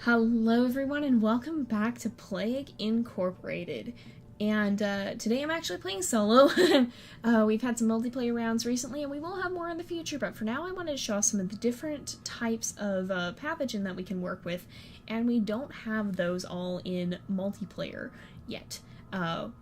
Hello everyone and welcome back to Plague Incorporated. And today I'm actually playing solo. We've had some multiplayer rounds recently and we will have more in the future, but for now I wanted to show off some of the different types of pathogen that we can work with, and we don't have those all in multiplayer yet.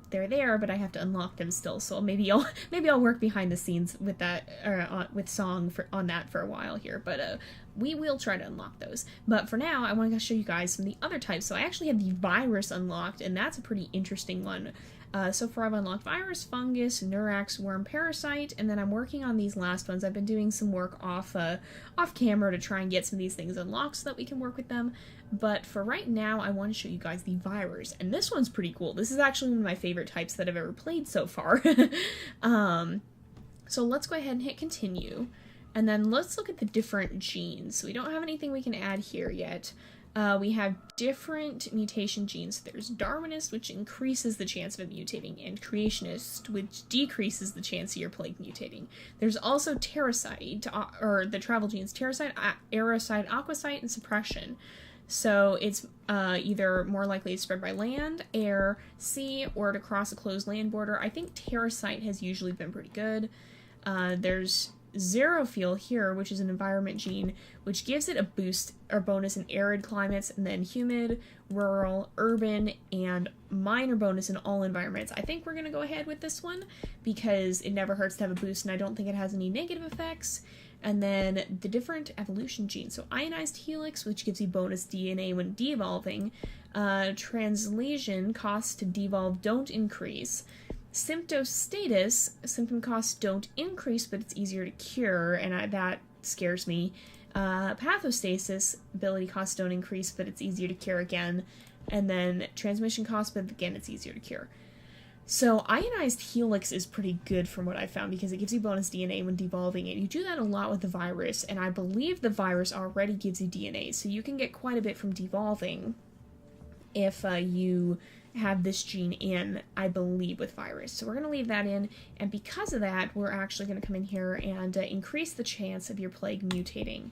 They're there, but I have to unlock them still, so maybe I'll work behind the scenes with that, or with Song on that for a while here, but we will try to unlock those. But for now, I want to show you guys some of the other types. So I actually have the virus unlocked, and that's a pretty interesting one. So far I've unlocked virus, fungus, neurax, worm, parasite, and then I'm working on these last ones. I've been doing some work off camera to try and get some of these things unlocked so that we can work with them. But for right now, I want to show you guys the virus, and this one's pretty cool. This is actually one of my favorite types that I've ever played so far. So let's go ahead and hit continue. And then let's look at the different genes. So we don't have anything we can add here yet. We have different mutation genes. There's Darwinist, which increases the chance of it mutating, and Creationist, which decreases the chance of your plague mutating. There's also Terracide, or the travel genes, Terracide, Aerocide, Aquacide, and Suppression. So it's either more likely to spread by land, air, sea, or to cross a closed land border. I think Terracide has usually been pretty good. There's Xerophil here, which is an environment gene, which gives it a boost or bonus in arid climates, and then humid, rural, urban, and minor bonus in all environments. I think we're going to go ahead with this one because it never hurts to have a boost, and I don't think it has any negative effects. And then the different evolution genes. So ionized helix, which gives you bonus DNA when de-evolving. Translation costs to de-evolve don't increase. Symptostatus, symptom costs don't increase, but it's easier to cure, and that scares me. Pathostasis, ability costs don't increase, but it's easier to cure again. And then transmission costs, but again, it's easier to cure. So ionized helix is pretty good from what I found because it gives you bonus DNA when devolving it. You do that a lot with the virus, and I believe the virus already gives you DNA, so you can get quite a bit from devolving if you have this gene in, I believe, with virus. So we're going to leave that in, and because of that, we're actually going to come in here and increase the chance of your plague mutating.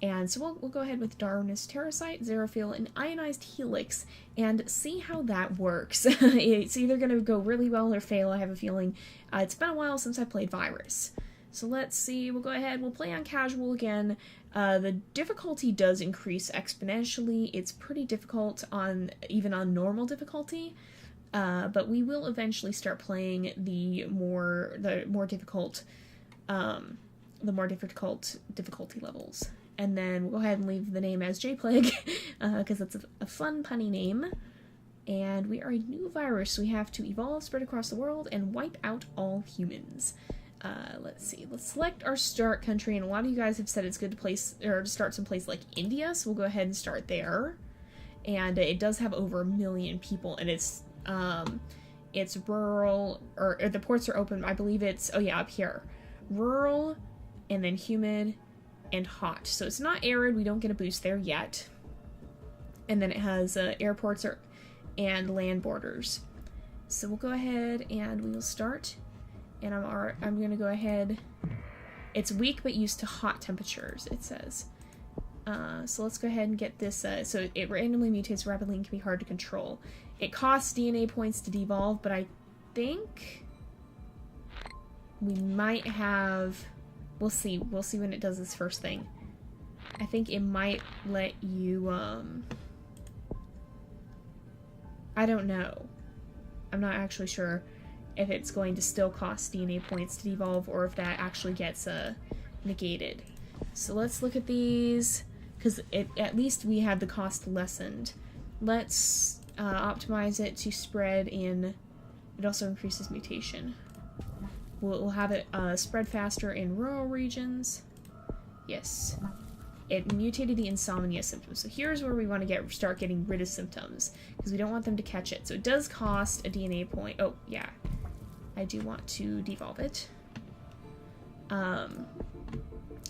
And so we'll go ahead with Darwinist, Terracite, Xerophil, and Ionized Helix, and see how that works. It's either going to go really well or fail, I have a feeling. It's been a while since I played virus. So let's see, we'll go ahead, we'll play on casual again. The difficulty does increase exponentially. It's pretty difficult even on normal difficulty, but we will eventually start playing the more difficult difficulty levels. And then we'll go ahead and leave the name as JayPlays, because it's a fun, punny name. And we are a new virus, so we have to evolve, spread across the world, and wipe out all humans. Let's see, let's select our start country, and a lot of you guys have said it's good to start someplace like India, so we'll go ahead and start there. And it does have over 1 million people, and it's rural, or the ports are open, I believe it's, oh yeah, up here. Rural, and then humid, and hot. So it's not arid, we don't get a boost there yet. And then it has airports and land borders. So we'll go ahead and we will start. And I'm going to go ahead. It's weak but used to hot temperatures, it says. So let's go ahead and get this. So it randomly mutates rapidly and can be hard to control. It costs DNA points to devolve, but I think we might have... We'll see when it does this first thing. I think it might let you, I don't know. I'm not actually sure if it's going to still cost DNA points to devolve or if that actually gets negated. So let's look at these, because at least we have the cost lessened. Let's optimize it to spread in. It also increases mutation. We'll have it spread faster in rural regions. Yes. It mutated the insomnia symptoms. So here's where we want to start getting rid of symptoms, because we don't want them to catch it. So it does cost a DNA point. Oh, yeah. I do want to devolve it.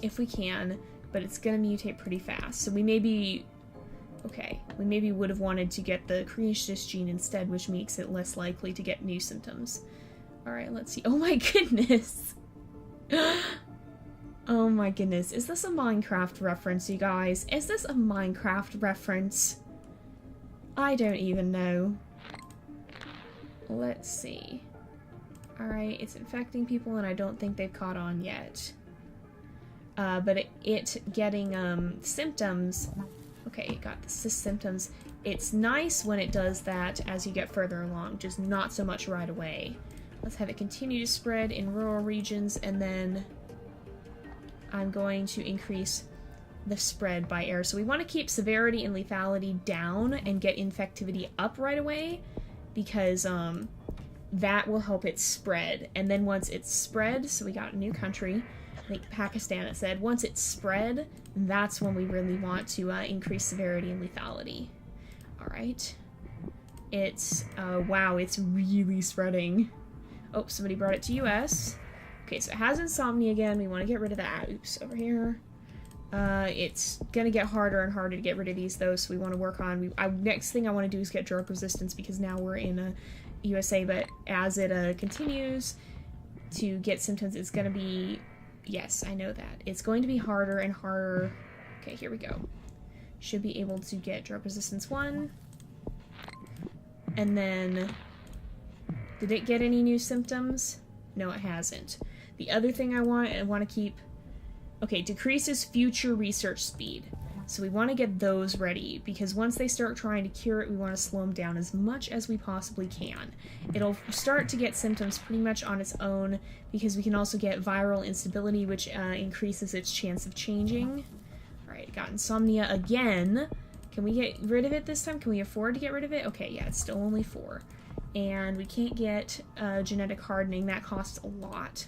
If we can, but it's going to mutate pretty fast. So we maybe... Okay, we maybe would have wanted to get the Creationist gene instead, which makes it less likely to get new symptoms. Alright, let's see. Oh my goodness! Oh my goodness. Is this a Minecraft reference, you guys? Is this a Minecraft reference? I don't even know. Let's see. Alright, it's infecting people and I don't think they've caught on yet. But it getting symptoms. Okay, it got the symptoms. It's nice when it does that as you get further along, just not so much right away. Let's have it continue to spread in rural regions, and then I'm going to increase the spread by air. So we want to keep severity and lethality down and get infectivity up right away, because that will help it spread. And then once it's spread, so we got a new country, I think Pakistan it said, once it's spread, that's when we really want to increase severity and lethality. Alright. It's, wow, it's really spreading. Oh, somebody brought it to US. Okay, so it has insomnia again. We want to get rid of that. Oops, over here. It's gonna get harder and harder to get rid of these, though, so we want to work on... next thing I want to do is get drug resistance, because now we're in USA, but as it continues to get symptoms, it's gonna be... Yes, I know that. It's going to be harder and harder. Okay, here we go. Should be able to get drug resistance 1. And then... Did it get any new symptoms? No, it hasn't. The other thing I want to keep... Okay, decreases future research speed. So we want to get those ready, because once they start trying to cure it, we want to slow them down as much as we possibly can. It'll start to get symptoms pretty much on its own, because we can also get viral instability, which increases its chance of changing. Alright, got insomnia again. Can we get rid of it this time? Can we afford to get rid of it? Okay, yeah, it's still only 4. And we can't get genetic hardening. That costs a lot.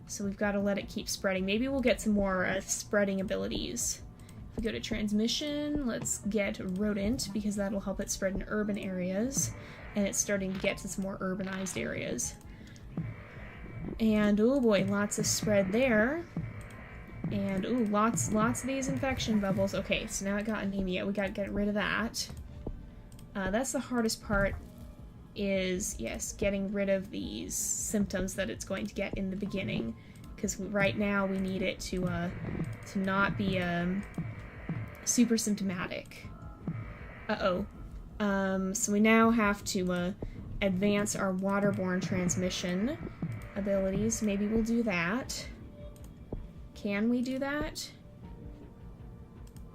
So we've got to let it keep spreading. Maybe we'll get some more spreading abilities. If we go to transmission, let's get rodent, because that'll help it spread in urban areas. And it's starting to get to some more urbanized areas. And, oh boy, lots of spread there. And, ooh, lots of these infection bubbles. Okay, so now it got anemia. We got to get rid of that. That's the hardest part, is, yes, getting rid of these symptoms that it's going to get in the beginning. Because right now we need it to not be super symptomatic. Uh-oh. So we now have to advance our waterborne transmission abilities. Maybe we'll do that. Can we do that?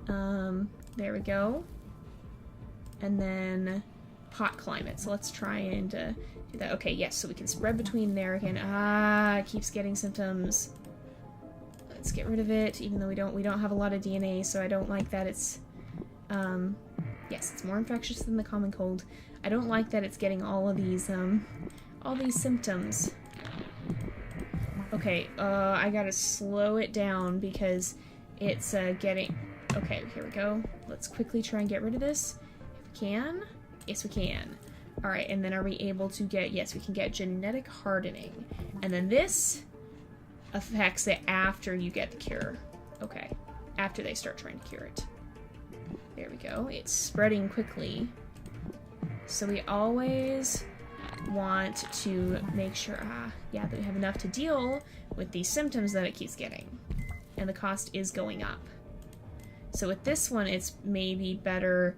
There we go. And then hot climate. So let's try and do that. Okay, yes, so we can spread between there again. Ah, it keeps getting symptoms. Let's get rid of it, even though we don't have a lot of DNA, so I don't like that it's yes, it's more infectious than the common cold. I don't like that it's getting all these symptoms. Okay, I gotta slow it down because it's getting... Okay, here we go. Let's quickly try and get rid of this. If we can. Yes, we can. Alright, and then are we able to get... Yes, we can get genetic hardening. And then this affects it after you get the cure. Okay, after they start trying to cure it. There we go. It's spreading quickly. So we always want to make sure, yeah, that we have enough to deal with these symptoms that it keeps getting. And the cost is going up. So with this one, it's maybe better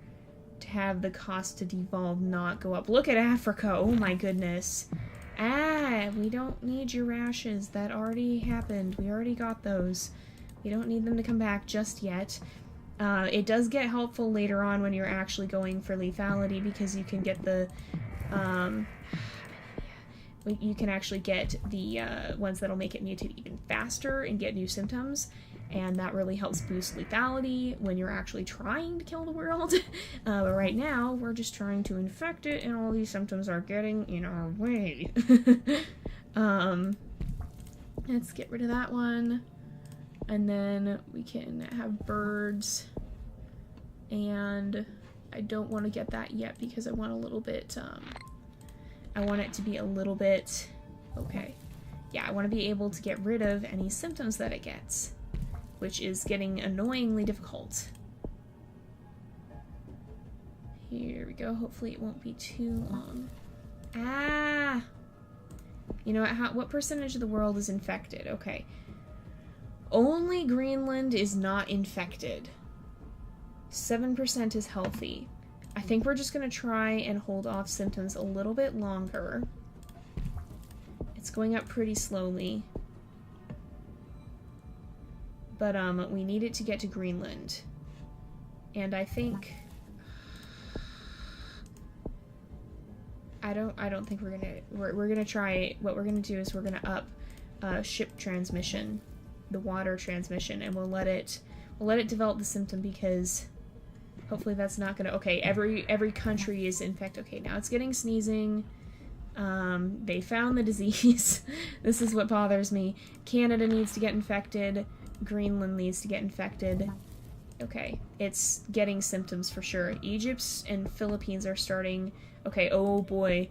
to have the cost to devolve not go up. Look at Africa! Oh my goodness. We don't need your rashes. That already happened. We already got those. We don't need them to come back just yet. It does get helpful later on when you're actually going for lethality, because you can get the, you can actually get the ones that'll make it mutate even faster and get new symptoms, and that really helps boost lethality when you're actually trying to kill the world. But right now, we're just trying to infect it, and all these symptoms are getting in our way. Let's get rid of that one. And then we can have birds, and I don't want to get that yet because I want a little bit, I want it to be a little bit, okay. Yeah, I want to be able to get rid of any symptoms that it gets, which is getting annoyingly difficult. Here we go, hopefully it won't be too long. You know what percentage of the world is infected? Okay. Only Greenland is not infected. 7% is healthy. I think we're just going to try and hold off symptoms a little bit longer. It's going up pretty slowly. But we need it to get to Greenland. And I think I don't think we're gonna try. What we're gonna do is we're gonna up ship transmission, the water transmission, and we'll let it develop the symptom, because hopefully that's not gonna. Okay, every country is infected. Okay, now it's getting sneezing. They found the disease. This is what bothers me. Canada needs to get infected. Greenland needs to get infected. Okay, it's getting symptoms for sure. Egypt and Philippines are starting. Okay, oh boy.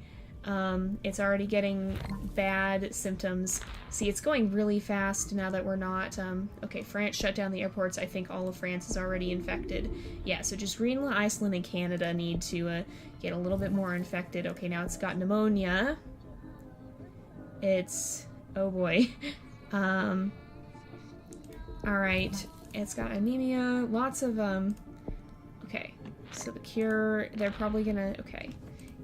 It's already getting bad symptoms. See, it's going really fast now that we're not, okay, France shut down the airports. I think all of France is already infected. Yeah, so just Greenland, Iceland, and Canada need to, get a little bit more infected. Okay, now it's got pneumonia. It's, oh boy. Alright, it's got anemia, lots of, okay, so the cure, they're probably gonna, okay.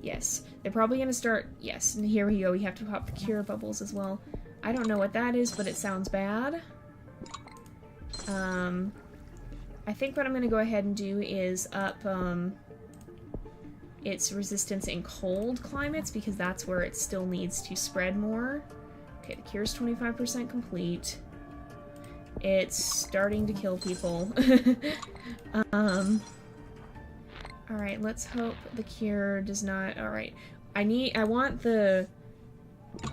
Yes, they're probably going to start, yes, and here we go, we have to pop the cure bubbles as well. I don't know what that is, but it sounds bad. I think what I'm going to go ahead and do is up, its resistance in cold climates, because that's where it still needs to spread more. Okay, the cure's 25% complete. It's starting to kill people. Alright, let's hope the cure does not... Alright, I want the...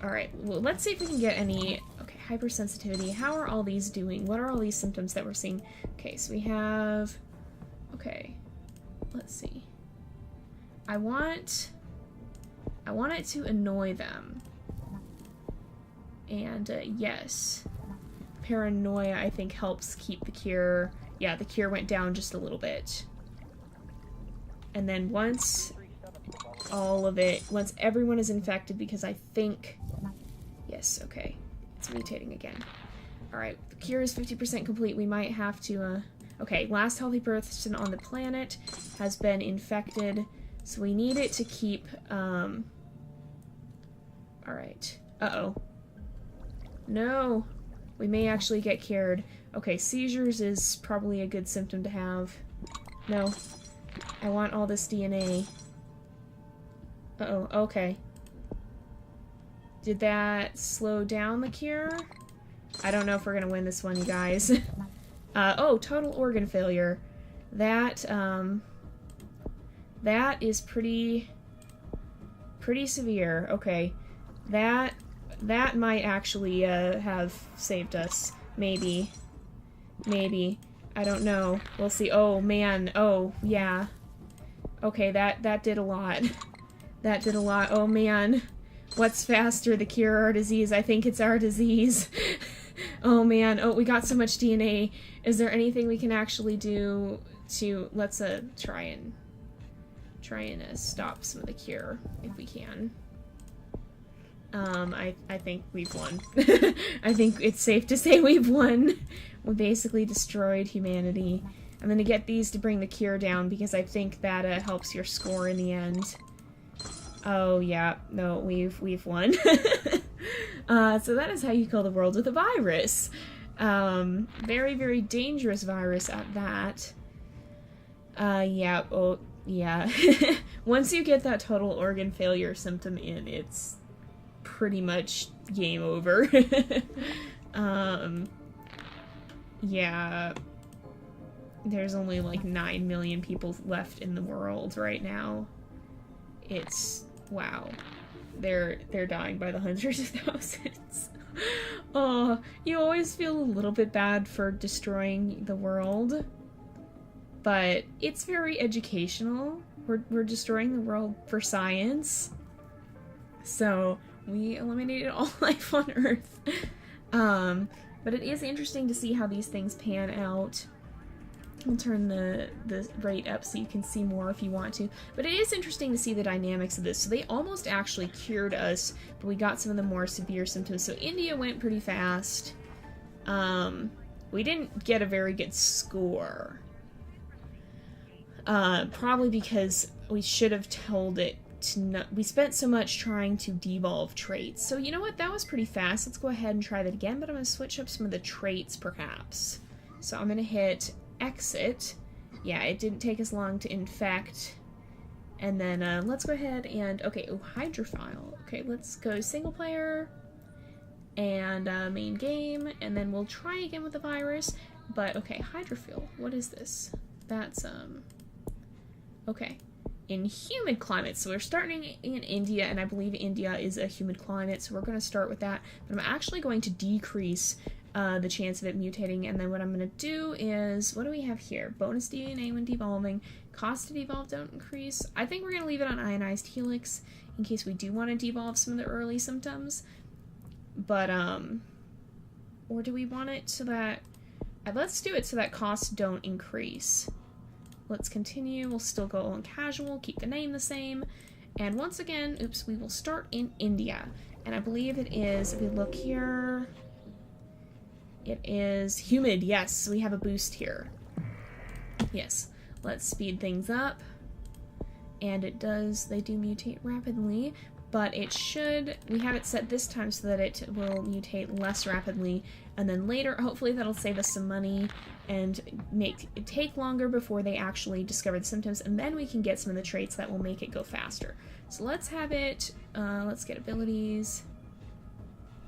Alright, well, let's see if we can get any... Okay, hypersensitivity. How are all these doing? What are all these symptoms that we're seeing? Okay, so we have... Okay, let's see. I want it to annoy them. And, yes. Paranoia, I think, helps keep the cure... Yeah, the cure went down just a little bit. And then once once everyone is infected, because I think, yes, okay, it's mutating again. Alright, the cure is 50% complete, we might have to, okay, last healthy person on the planet has been infected, so we need it to keep, alright, uh-oh. No, we may actually get cured. Okay, seizures is probably a good symptom to have. No. I want all this DNA. Uh-oh, okay. Did that slow down the cure? I don't know if we're gonna win this one, you guys. Oh, total organ failure. That is pretty severe. Okay. That might actually, have saved us. Maybe. Maybe. I don't know. We'll see. Oh, man. Oh, yeah. Okay, that did a lot. That did a lot. Oh, man. What's faster, the cure or our disease? I think it's our disease. Oh, man. Oh, we got so much DNA. Is there anything we can actually do to... Let's, try and stop some of the cure, if we can. I think we've won. I think it's safe to say we've won. We basically destroyed humanity. I'm gonna get these to bring the cure down, because I think that helps your score in the end. Oh yeah, no, we've won. So that is how you kill the world with a virus. Very, very dangerous virus at that. Yeah, oh, yeah. Once you get that total organ failure symptom in, it's pretty much game over. Yeah. There's only like 9 million people left in the world right now. It's... wow. They're dying by the hundreds of thousands. Oh, you always feel a little bit bad for destroying the world. But it's very educational. We're destroying the world for science. So, we eliminated all life on Earth. But it is interesting to see how these things pan out. I'll turn the rate up so you can see more if you want to. But it is interesting to see the dynamics of this. So they almost actually cured us, but we got some of the more severe symptoms. So India went pretty fast. We didn't get a very good score. Probably because we should have told it to not. We spent so much trying to devolve traits. So you know what? That was pretty fast. Let's go ahead and try that again, but I'm going to switch up some of the traits perhaps. So I'm going to hit exit. Yeah, it didn't take as long to infect. And then let's go ahead and, okay, oh, hydrophile. Okay, let's go single player and main game, and then we'll try again with the virus. But, okay, hydrophile, what is this? That's, okay. In humid climates, so we're starting in India, and I believe India is a humid climate, so we're going to start with that. But I'm actually going to decrease the chance of it mutating, and then what I'm going to do is, what do we have here? Bonus DNA when devolving, cost to devolve don't increase. I think we're going to leave it on ionized helix in case we do want to devolve some of the early symptoms. But, or do we want it so that, let's do it so that costs don't increase. Let's continue, we'll still go on casual, keep the name the same, and once again, oops, we will start in India. And I believe it is, if we look here, it is humid, yes, we have a boost here. Yes, let's speed things up. And it does, they do mutate rapidly, but it should, we have it set this time so that it will mutate less rapidly, and then later, hopefully that'll save us some money and make it take longer before they actually discover the symptoms, and then we can get some of the traits that will make it go faster. So let's have it, let's get abilities.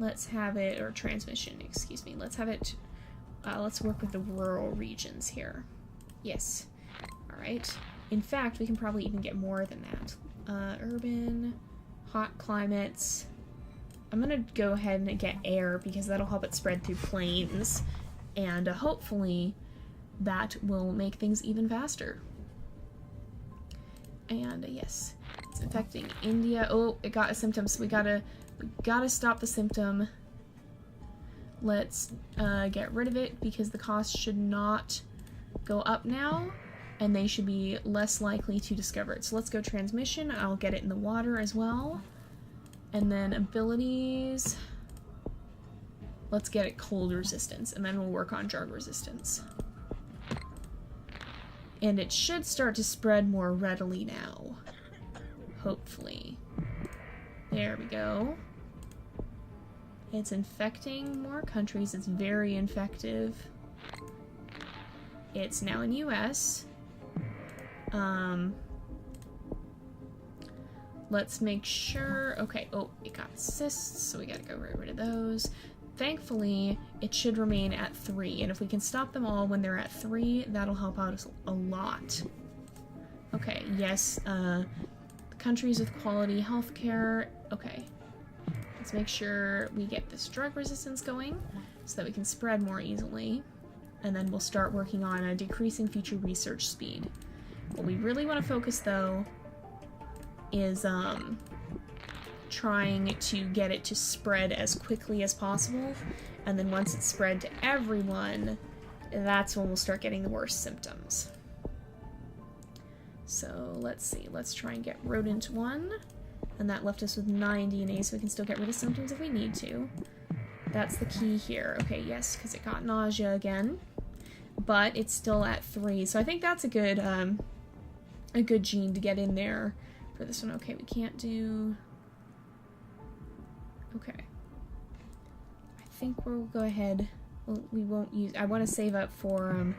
Let's have it, or transmission, excuse me. Let's have it, let's work with the rural regions here. Yes. All right. In fact, we can probably even get more than that. Urban, hot climates. I'm gonna go ahead and get air because that'll help it spread through plains. And hopefully that will make things even faster. And yes, it's infecting India. Oh, it got a symptom, so we gotta stop the symptom. Let's get rid of it because the cost should not go up now, and they should be less likely to discover it. So let's go transmission. I'll get it in the water as well. And then abilities. Let's get it cold resistance, and then we'll work on drug resistance. And it should start to spread more readily now. Hopefully. There we go. It's infecting more countries. It's very infective. It's now in US. Let's make sure. Okay, oh, it got cysts, so we gotta go get rid of those. Thankfully, it should remain at 3, and if we can stop them all when they're at 3, that'll help out us a lot. Okay, yes, countries with quality healthcare. Okay, let's make sure we get this drug resistance going so that we can spread more easily, and then we'll start working on decreasing future research speed. What we really want to focus, though, is trying to get it to spread as quickly as possible, and then once it's spread to everyone, that's when we'll start getting the worst symptoms. So let's see, let's try and get rodent 1, and that left us with 9 DNA, so we can still get rid of symptoms if we need to. That's the key here. Okay, yes, because it got nausea again, but it's still at 3, so I think that's a good gene to get in there for this one. Okay, we can't do... Okay. I think we'll go ahead. Well, we won't use... I want to save up for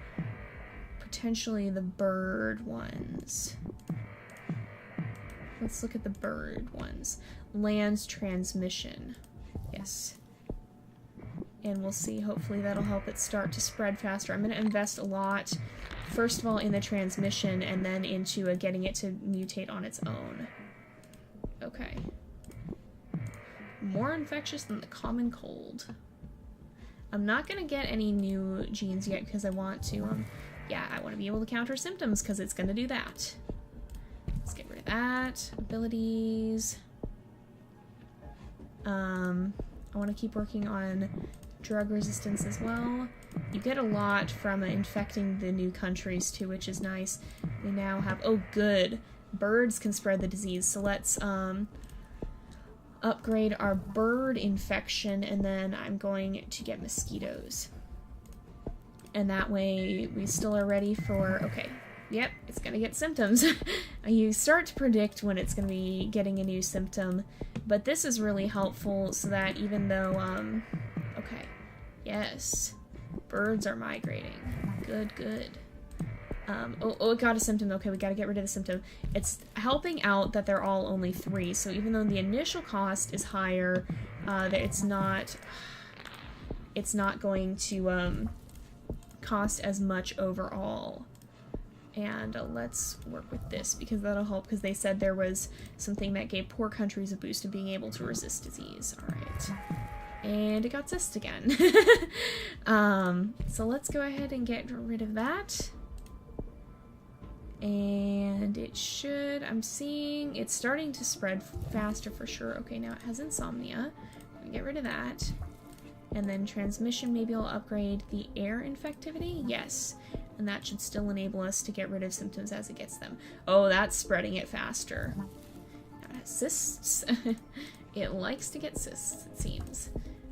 potentially the bird ones. Let's look at the bird ones. Land's transmission. Yes. And we'll see. Hopefully that'll help it start to spread faster. I'm going to invest a lot, first of all, in the transmission, and then into getting it to mutate on its own. Okay. More infectious than the common cold. I'm not going to get any new genes yet because I want to, yeah, I want to be able to counter symptoms because it's going to do that. Let's get rid of that. Abilities. I want to keep working on drug resistance as well. You get a lot from infecting the new countries too, which is nice. We now have, oh good, birds can spread the disease, so let's upgrade our bird infection, and then I'm going to get mosquitoes. And that way we still are ready for, okay, yep, it's gonna get symptoms. You start to predict when it's gonna be getting a new symptom, but this is really helpful so that even though, okay, yes, birds are migrating. Good, good. Oh, it got a symptom. Okay, we gotta get rid of the symptom. It's helping out that they're all only 3, so even though the initial cost is higher, that it's not going to, cost as much overall. And let's work with this because that'll help, because they said there was something that gave poor countries a boost in being able to resist disease. Alright. And it got cyst again. So let's go ahead and get rid of that. And it should, I'm seeing it's starting to spread faster for sure. Okay, now it has insomnia. Get rid of that. And then transmission, maybe I'll upgrade the air infectivity. Yes. And that should still enable us to get rid of symptoms as it gets them. Oh, that's spreading it faster. Now it has cysts. It likes to get cysts, it seems.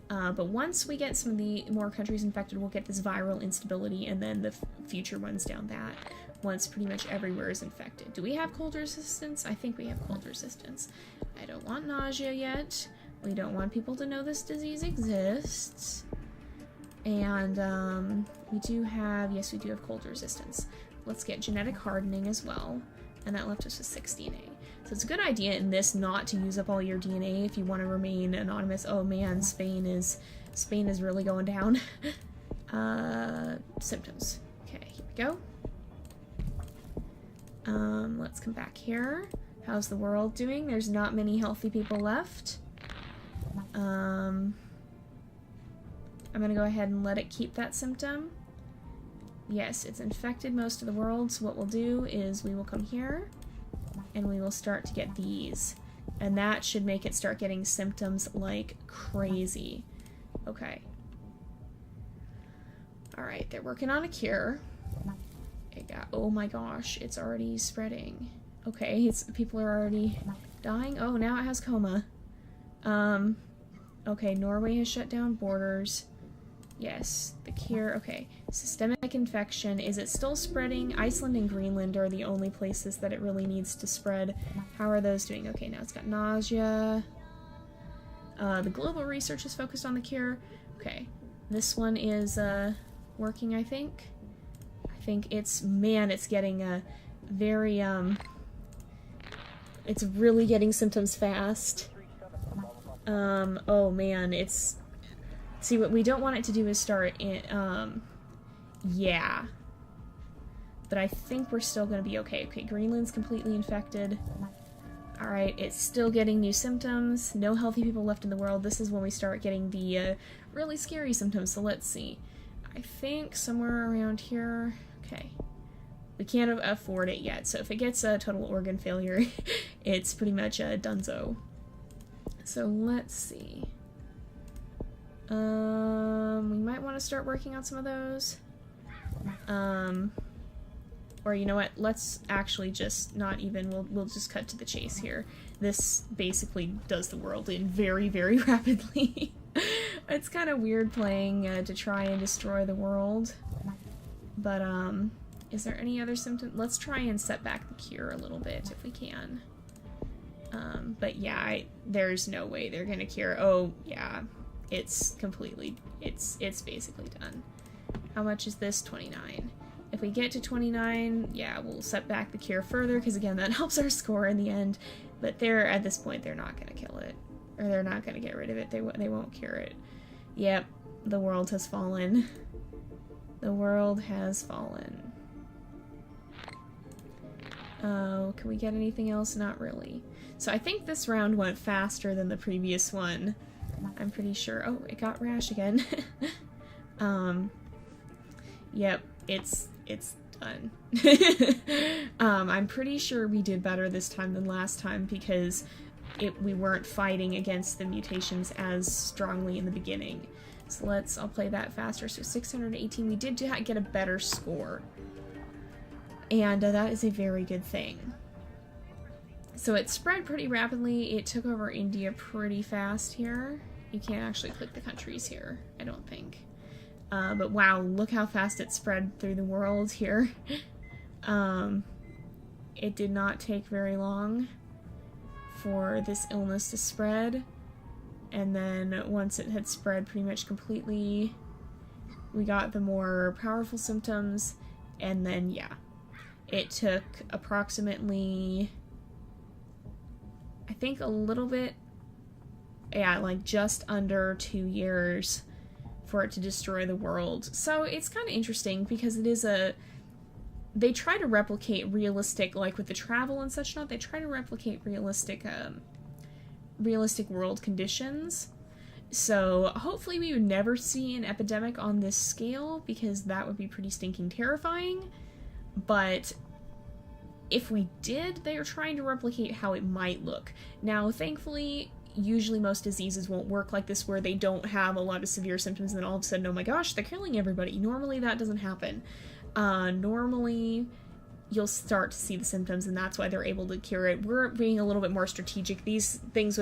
But once we get some of the more countries infected, we'll get this viral instability, and then the future ones down that once pretty much everywhere is infected. Do we have cold resistance? I think we have cold resistance. I don't want nausea yet. We don't want people to know this disease exists. And we do have, yes, we do have cold resistance. Let's get genetic hardening as well. And that left us with 6 DNA. So it's a good idea in this not to use up all your DNA if you want to remain anonymous. Oh man, Spain is really going down. Symptoms. Okay, here we go. Let's come back here. How's the world doing? There's not many healthy people left. I'm gonna go ahead and let it keep that symptom. Yes, it's infected most of the world, so what we'll do is we will come here and we will start to get these. And that should make it start getting symptoms like crazy. Okay. Alright, they're working on a cure. It got, oh my gosh, it's already spreading. Okay, people are already dying. Oh, now it has coma. Okay, Norway has shut down borders. Yes, the cure, okay. Systemic infection, is it still spreading? Iceland and Greenland are the only places that it really needs to spread. How are those doing? Okay, now it's got nausea. The global research is focused on the cure. Okay, this one is, working, I think. I think it's, man, it's getting a very, it's really getting symptoms fast. Oh man, it's... See, what we don't want it to do is start in, yeah. But I think we're still gonna be okay. Okay, Greenland's completely infected. Alright, it's still getting new symptoms. No healthy people left in the world. This is when we start getting the, really scary symptoms, so let's see. I think somewhere around here... Okay. We can't afford it yet, so if it gets a total organ failure, it's pretty much a donezo. So let's see. We might want to start working on some of those. Or you know what? Let's actually just not even. We'll just cut to the chase here. This basically does the world in very, very rapidly. It's kind of weird playing to try and destroy the world. But is there any other symptom? Let's try and set back the cure a little bit if we can. But yeah, there's no way they're gonna cure. Oh yeah, it's completely, it's basically done. How much is this? 29. If we get to 29, yeah, we'll set back the cure further, because again, that helps our score in the end. But at this point, they're not gonna kill it. Or they're not gonna get rid of it. They won't cure it. Yep, the world has fallen. The world has fallen. Oh, can we get anything else? Not really. So I think this round went faster than the previous one. I'm pretty sure. Oh, it got rash again. Yep, it's done. I'm pretty sure we did better this time than last time because we weren't fighting against the mutations as strongly in the beginning. So I'll play that faster. So 618, we did get a better score. And that is a very good thing. So it spread pretty rapidly. It took over India pretty fast here. You can't actually click the countries here, I don't think. But wow, look how fast it spread through the world here. It did not take very long for this illness to spread. And then once it had spread pretty much completely, we got the more powerful symptoms. And then, yeah, it took approximately, I think a little bit, yeah, like just under 2 years for it to destroy the world. So it's kind of interesting because it is they try to replicate realistic, like with the travel and such not, they try to replicate realistic world conditions. So hopefully we would never see an epidemic on this scale, because that would be pretty stinking terrifying. But if we did, they are trying to replicate how it might look. Now, thankfully, usually most diseases won't work like this, where they don't have a lot of severe symptoms and then all of a sudden, oh my gosh, they're killing everybody. Normally that doesn't happen. Normally you'll start to see the symptoms, and that's why they're able to cure it. We're being a little bit more strategic. These things,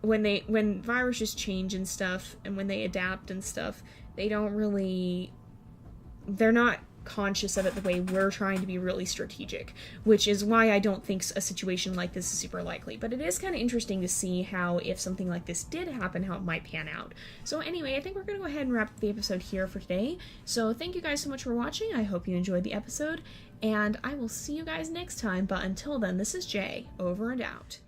when viruses change and stuff, and when they adapt and stuff, they're not conscious of it the way we're trying to be really strategic, which is why I don't think a situation like this is super likely. But it is kind of interesting to see how, if something like this did happen, how it might pan out. So anyway, I think we're going to go ahead and wrap up the episode here for today. So thank you guys so much for watching. I hope you enjoyed the episode, and I will see you guys next time. But until then, this is Jay, over and out.